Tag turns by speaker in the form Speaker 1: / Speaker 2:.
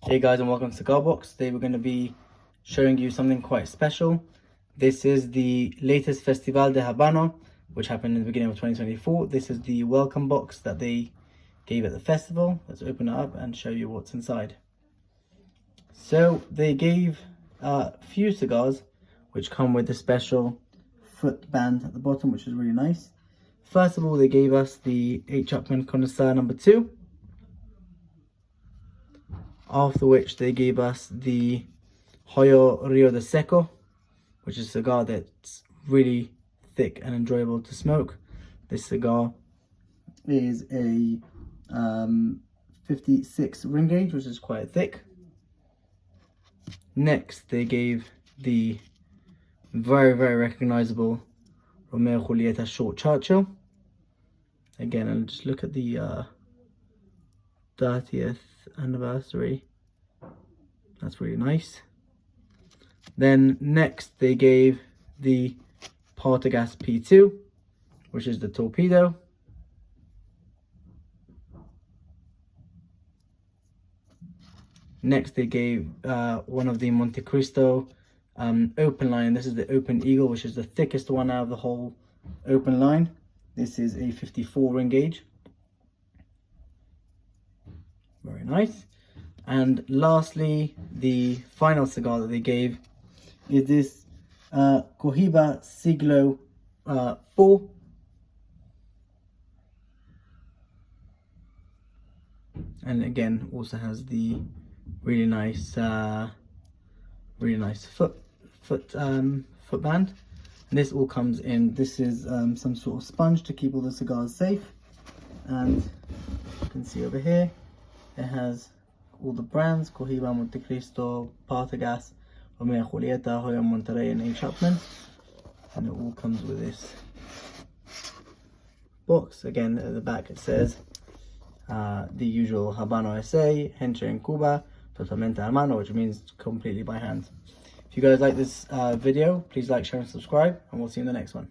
Speaker 1: Hey guys, and welcome to Cigar Box. Today we're going to be showing you something quite special. This is the latest Festival de Habano, which happened in the beginning of 2024. This is the welcome box that they gave at the festival. Let's open it up and show you what's inside. So they gave a few cigars which come with a special foot band at the bottom, which is really nice. First of all, they gave us the H. Upmann Connoisseur number 2. After which they gave us the Hoyo Rio de Seco, which is a cigar that's really thick and enjoyable to smoke. This cigar is a 56 ring gauge, which is quite thick. Next, they gave the very recognizable Romeo Julieta Short Churchill. Again, and just look at the 30th anniversary. That's really nice. Then next they gave the Partagas P2, which is the torpedo. Next they gave one of the Monte Cristo open line. This is the Open Eagle, which is the thickest one out of the whole open line. This is a 54 ring gauge. Very nice. And lastly, the final cigar that they gave is this Cohiba Siglo 4. And again, also has the really nice foot band. And this all comes in. This is some sort of sponge to keep all the cigars safe. And you can see over here, it has all the brands: Cohiba, Monte Cristo, Partagas, Romeo Julieta, Hoyo Monterrey, and H. Upmann. And it all comes with this box. Again, at the back it says the usual Habano SA, Henche en Cuba, totalmente a mano, which means completely by hand. If you guys like this video, please like, share, and subscribe, and we'll see you in the next one.